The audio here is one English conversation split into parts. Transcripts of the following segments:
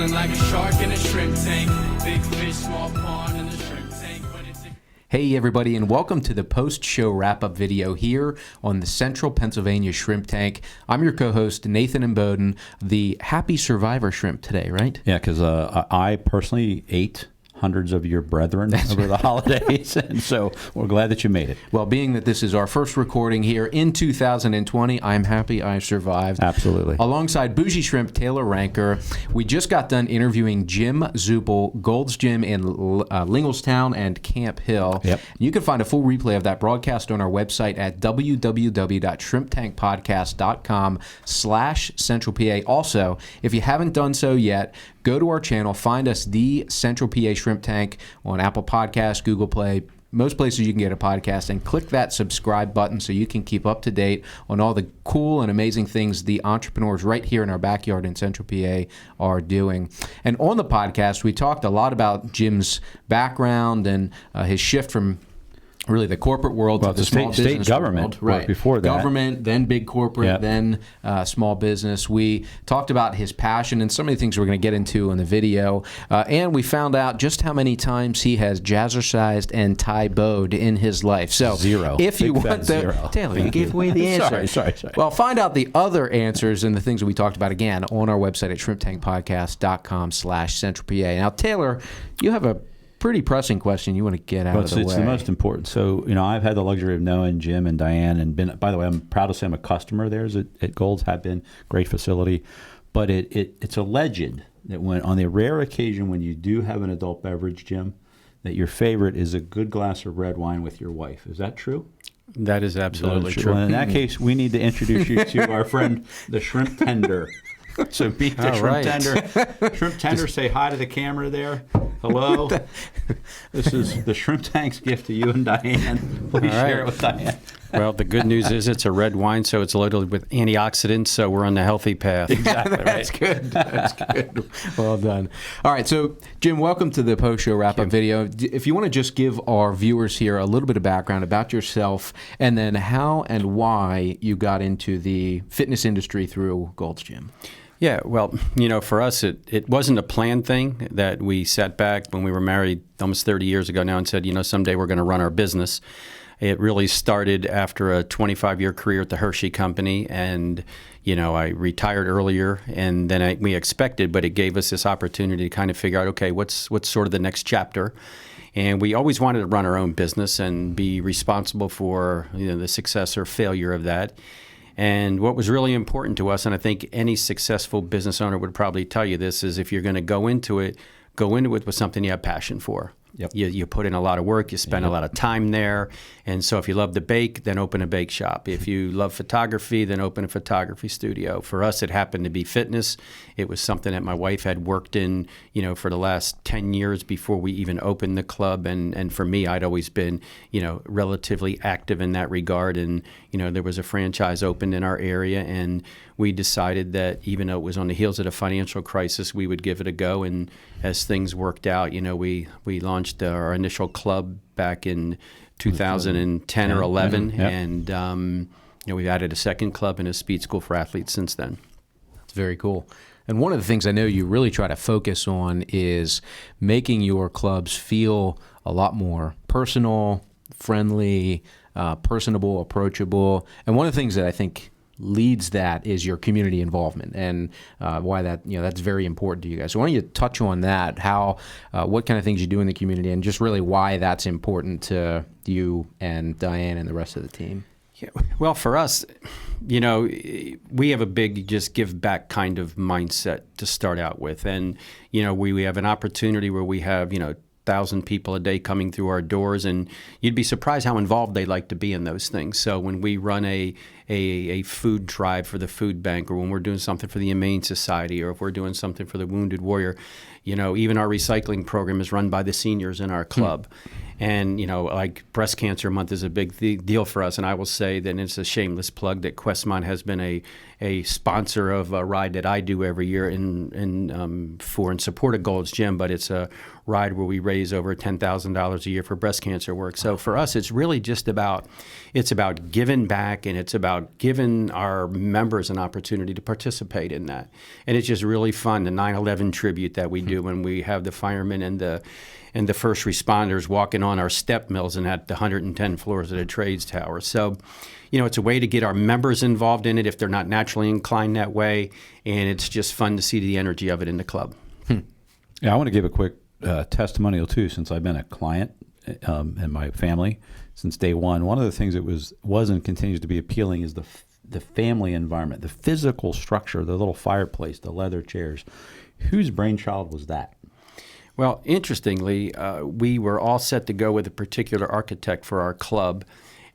Feeling like a shark in a shrimp tank. Big fish, small pond in the shrimp tank. Hey everybody, and welcome to the post-show wrap-up video here on the Central Pennsylvania Shrimp Tank. I'm your co-host, Nathan and Bowden, the happy survivor shrimp today, right? Yeah, because I personally ate hundreds of your brethren over the holidays, and so we're glad that you made it. Well, being that this is our first recording here in 2020, I'm happy I survived. Absolutely. Alongside Bougie Shrimp Taylor Ranker, we just got done interviewing Jim Czupil, Gold's Gym in Linglestown and Camp Hill. Yep. You can find a full replay of that broadcast on our website at www.shrimptankpodcast.com/Central PA. Also, if you haven't done so yet, go to our channel, find us, the Central PA Shrimp Tank, on Apple Podcasts, Google Play, most places you can get a podcast, and click that subscribe button so you can keep up to date on all the cool and amazing things the entrepreneurs right here in our backyard in Central PA are doing. And on the podcast, we talked a lot about Jim's background and his shift from really the corporate world to the small business state government world. Right. Before that. Government, then big corporate, Yep. then small business. We talked about his passion and some of the things we're going to get into in the video. And we found out just how many times he has jazzercised and Tae-boed in his life. So Zero. If you Big want fat the zero. Taylor, you gave away the answer. Sorry. Well, find out the other answers and the things that we talked about again on our website at shrimptankpodcast.com/Central PA. Now, Taylor, you have a pretty pressing question you want to get out of the way. It's the most important. So, I've had the luxury of knowing Jim and Diane, and been, by the way, I'm proud to say I'm a customer of theirs at Gold's, have been. Great facility. But it's alleged that when, on the rare occasion when you do have an adult beverage, Jim, that your favorite is a good glass of red wine with your wife. Is that true? That is absolutely true. Well, in that case, we need to introduce you to our friend, the Shrimp Tender. So meet the Shrimp Tender. Shrimp Tender, say hi to the camera there. Hello. This is the Shrimp Tank's gift to you and Diane. Please share it with Diane. Well, the good news is it's a red wine, so it's loaded with antioxidants, so we're on the healthy path. Exactly right. That's good. That's good. Well done. All right, so Jim, welcome to the post-show wrap-up video. If you want to just give our viewers here a little bit of background about yourself and then how and why you got into the fitness industry through Gold's Gym. Yeah, well, for us, it wasn't a planned thing that we sat back when we were married almost 30 years ago now and said, someday we're going to run our business. It really started after a 25-year career at the Hershey Company, and, I retired earlier and then we expected, but it gave us this opportunity to kind of figure out, okay, what's sort of the next chapter? And we always wanted to run our own business and be responsible for, the success or failure of that. And what was really important to us, and I think any successful business owner would probably tell you this, is if you're going to go into it with something you have passion for. Yep. You put in a lot of work, you spend a lot of time there. And so if you love to bake, then open a bake shop. If you love photography, then open a photography studio. For us, it happened to be fitness. It was something that my wife had worked in, for the last 10 years before we even opened the club. And for me, I'd always been, relatively active in that regard. And, there was a franchise opened in our area, and we decided that even though it was on the heels of the financial crisis, we would give it a go. And as things worked out, we launched our initial club back in 2010 or 11, Yep. and we've added a second club and a speed school for athletes since then. That's very cool. And one of the things I know you really try to focus on is making your clubs feel a lot more personal, friendly, personable, approachable. And one of the things that I think leads that is your community involvement, and why that's very important to you guys. So why don't you touch on that, how what kind of things you do in the community, and just really why that's important to you and Diane and the rest of the team. Yeah, well, for us, we have a big just give back kind of mindset to start out with, and we have an opportunity where we have 1,000 people a day coming through our doors, and you'd be surprised how involved they like to be in those things. So when we run a food drive for the food bank, or when we're doing something for the Humane Society, or if we're doing something for the Wounded Warrior, even our recycling program is run by the seniors in our club. And, like Breast Cancer Month is a big deal for us. And I will say that it's a shameless plug that Questmont has been a sponsor of a ride that I do every year in support of Gold's Gym. But it's a ride where we raise over $10,000 a year for breast cancer work. So for us, it's really just about giving back, and it's about giving our members an opportunity to participate in that. And it's just really fun, the 9/11 tribute that we do when we have the firemen and the first responders walking on our step mills and at the 110 floors of the trades tower. So, it's a way to get our members involved in it if they're not naturally inclined that way, and it's just fun to see the energy of it in the club. Yeah, I want to give a quick testimonial too, since I've been a client and my family since day one. One of the things that was and continues to be appealing is the family environment, the physical structure, the little fireplace, the leather chairs. Whose brainchild was that? Well, interestingly, we were all set to go with a particular architect for our club.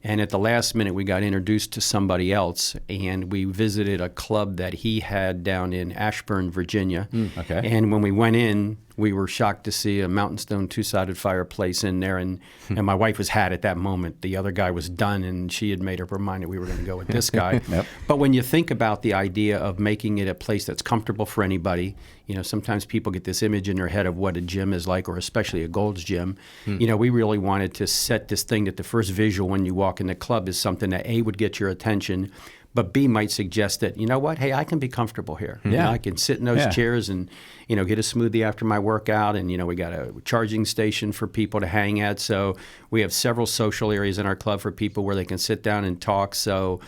And at the last minute, we got introduced to somebody else, and we visited a club that he had down in Ashburn, Virginia. Okay. And when we went in, we were shocked to see a mountain stone two-sided fireplace in there, and my wife was had at that moment. The other guy was done, and she had made up her mind that we were going to go with this guy. Yep. But when you think about the idea of making it a place that's comfortable for anybody, sometimes people get this image in their head of what a gym is like, or especially a Gold's Gym. We really wanted to set this thing that the first visual when you walk in the club is something that A, would get your attention, but B, might suggest that, hey, I can be comfortable here. Yeah. I can sit in those chairs and, get a smoothie after my workout. And, we got a charging station for people to hang at. So we have several social areas in our club for people where they can sit down and talk. So,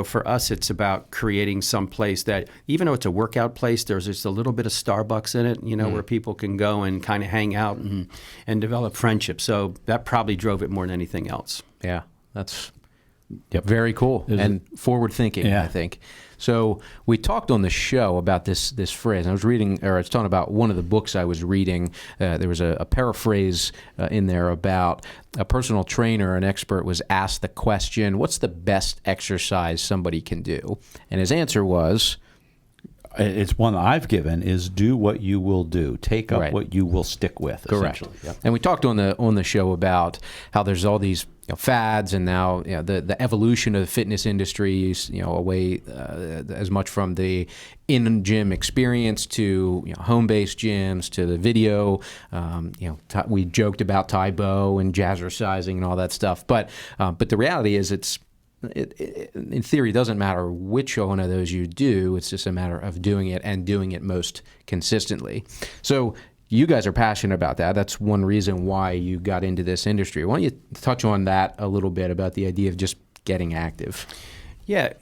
for us, it's about creating some place that, even though it's a workout place, there's just a little bit of Starbucks in it, where people can go and kind of hang out and develop friendship. So that probably drove it more than anything else. Yeah, that's very cool and forward thinking, I think. So we talked on the show about this phrase. I was talking about one of the books I was reading. There was a paraphrase in there about a personal trainer, an expert, was asked the question, what's the best exercise somebody can do? And his answer was, it's one I've given, is do what you will do. Take up what you will stick with, essentially. Yep. And we talked on the show about how there's all these fads, and now the evolution of the fitness industry is away as much from the in-gym experience to home-based gyms to the video. We joked about Taekwondo and jazzercising and all that stuff, but the reality is in theory, it doesn't matter which one of those you do. It's just a matter of doing it and doing it most consistently. So you guys are passionate about that. That's one reason why you got into this industry. Why don't you touch on that a little bit about the idea of just getting active? Yeah,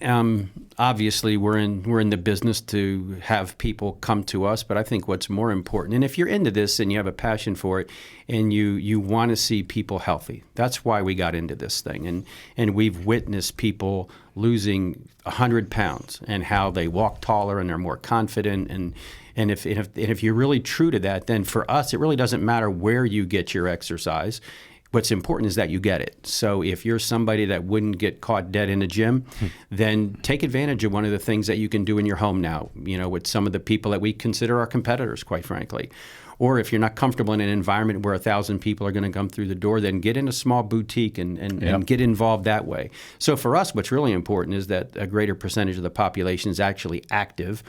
obviously we're in the business to have people come to us, but I think what's more important, and if you're into this and you have a passion for it, and you want to see people healthy, that's why we got into this thing. And we've witnessed people losing 100 pounds and how they walk taller and they're more confident. And if you're really true to that, then for us, it really doesn't matter where you get your exercise. What's important is that you get it. So if you're somebody that wouldn't get caught dead in the gym, then take advantage of one of the things that you can do in your home now, with some of the people that we consider our competitors, quite frankly. Or if you're not comfortable in an environment where 1,000 people are going to come through the door, then get in a small boutique and get involved that way. So for us, what's really important is that a greater percentage of the population is actually active.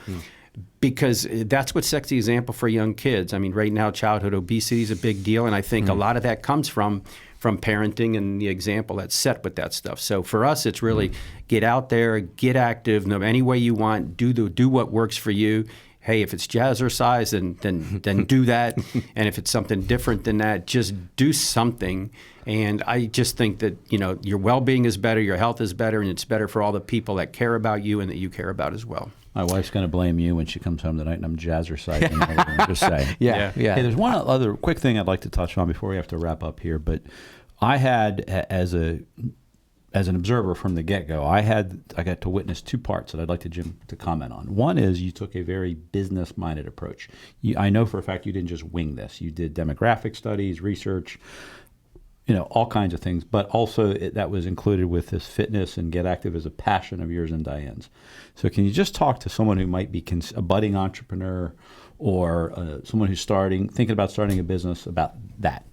Because that's what's sets the example for young kids. I mean, right now, childhood obesity is a big deal, and I think a lot of that comes from parenting and the example that's set with that stuff. So for us, it's really get out there, get active, any way you want, do what works for you. Hey, if it's jazzercise, then do that, and if it's something different than that, just do something. And I just think that your well-being is better, your health is better, and it's better for all the people that care about you and that you care about as well. My wife's going to blame you when she comes home tonight and I'm jazzercising. I'm just saying. Yeah. Hey, there's one other quick thing I'd like to touch on before we have to wrap up here. But I had, as an observer from the get-go, I got to witness two parts that I'd like Jim to comment on. One is you took a very business-minded approach. I know for a fact you didn't just wing this. You did demographic studies, research, all kinds of things, but also that was included with this fitness and get active as a passion of yours and Diane's. So can you just talk to someone who might be a budding entrepreneur or someone who's thinking about starting a business about that?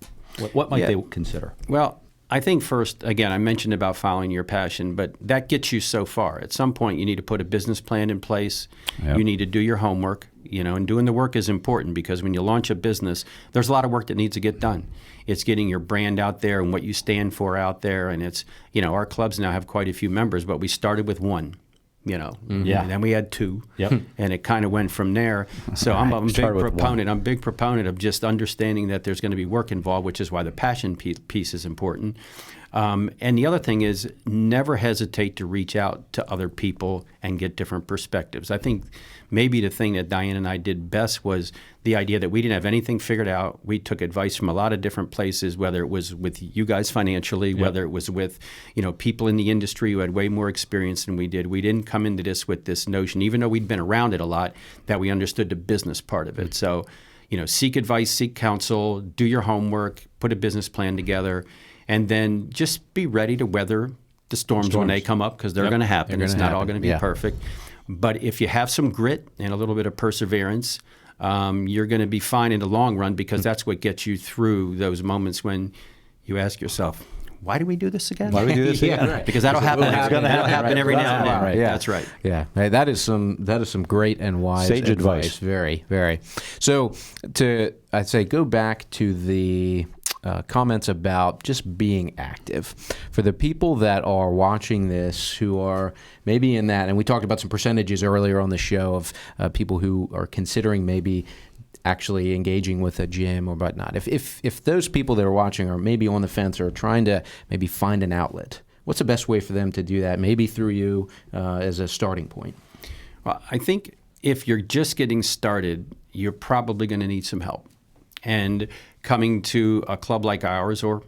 What might Yeah. they consider? Well, I think first, again, I mentioned about following your passion, but that gets you so far. At some point, you need to put a business plan in place. Yep. You need to do your homework, and doing the work is important because when you launch a business, there's a lot of work that needs to get done. It's getting your brand out there and what you stand for out there. And it's, our clubs now have quite a few members, but we started with one. Yeah. And then we had two, Yep. and it kind of went from there. So I'm a big Started with one. proponent. I'm a big proponent of just understanding that there's going to be work involved, which is why the passion piece is important. And the other thing is never hesitate to reach out to other people and get different perspectives. I think maybe the thing that Diane and I did best was the idea that we didn't have anything figured out. We took advice from a lot of different places, whether it was with you guys financially, whether it was with, people in the industry who had way more experience than we did. We didn't come into this with this notion, even though we'd been around it a lot, that we understood the business part of it. So, seek advice, seek counsel, do your homework, put a business plan together, and then just be ready to weather the storms when they come up, because they're going to happen. They're It's gonna not all happen. going to be Yeah. perfect. But if you have some grit and a little bit of perseverance, you're going to be fine in the long run, because that's what gets you through those moments when you ask yourself, why do we do this again? Why do we do this again? right. Because that'll happen. It's gonna That'll happen, happen right? every now and That's then. right. Yeah, That's right. Yeah, hey, that is some great and wise Sage advice. Very, very. So I'd say go back to the comments about just being active. For the people that are watching this who are maybe in that, and we talked about some percentages earlier on the show of people who are considering maybe actually engaging with a gym or whatnot. If those people that are watching are maybe on the fence or trying to maybe find an outlet, what's the best way for them to do that? Maybe through you as a starting point. Well, I think if you're just getting started, you're probably going to need some help. And coming to a club like ours, or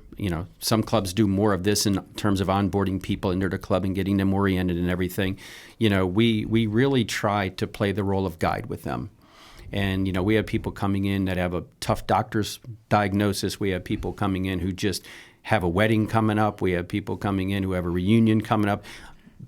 some clubs do more of this in terms of onboarding people into the club and getting them oriented and everything. We really try to play the role of guide with them. And we have people coming in that have a tough doctor's diagnosis. We have people coming in who just have a wedding coming up. We have people coming in who have a reunion coming up.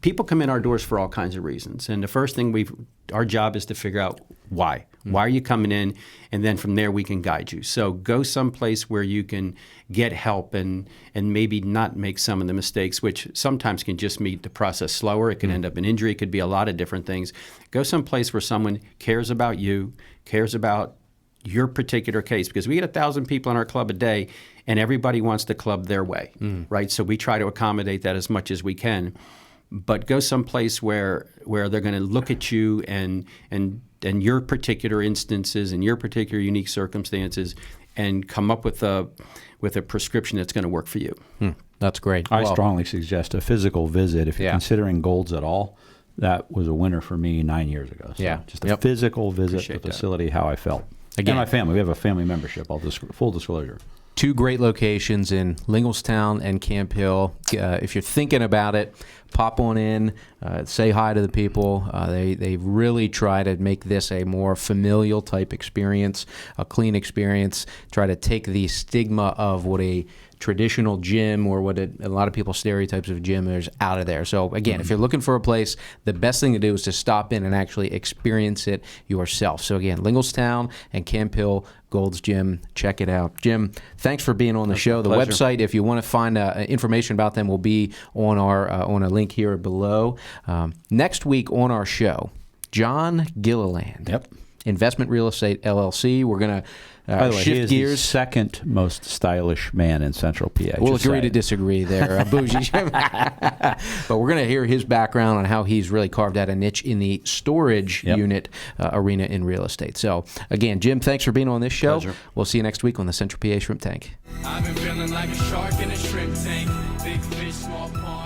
People come in our doors for all kinds of reasons. And the first thing our job is to figure out why. Why are you coming in? And then from there we can guide you. So go someplace where you can get help and maybe not make some of the mistakes, which sometimes can just make the process slower. It can end up in injury. It could be a lot of different things. Go someplace where someone cares about you, cares about your particular case, because we get 1,000 people in our club a day and everybody wants the club their way, right? So we try to accommodate that as much as we can. But go someplace where they're going to look at you and your particular instances and your particular unique circumstances and come up with a prescription that's going to work for you. That's great. I strongly suggest a physical visit. If you're Yeah. considering Golds at all, that was a winner for me 9 years ago. So Yeah. just a Yep. physical visit Appreciate to the that. facility, how I felt. Again. And my family. We have a family membership, full disclosure. Two great locations in Linglestown and Camp Hill. If you're thinking about it, pop on in, say hi to the people. They really try to make this a more familial type experience, a clean experience, try to take the stigma of what a traditional gym or what a lot of people's stereotypes of gym is out of there. So again, if you're looking for a place, the best thing to do is to stop in and actually experience it yourself. So again, Linglestown and Camp Hill, Gold's Gym, check it out. Jim, thanks for being on the show. The pleasure. website, if you want to find information about them, will be on our on a link here below. Next week on our show, John Gilliland. Yep. Investment Real Estate LLC. We're going to By the way, he shift is the gears. second most stylish man in Central PA. We'll Just agree to saying. disagree there, Bougie Jim. But we're going to hear his background on how he's really carved out a niche in the storage Yep. unit arena in real estate. So, again, Jim, thanks for being on this show. Pleasure. We'll see you next week on the Central PA Shrimp Tank. I've been feeling like a shark in a shrimp tank. Big fish, small pond.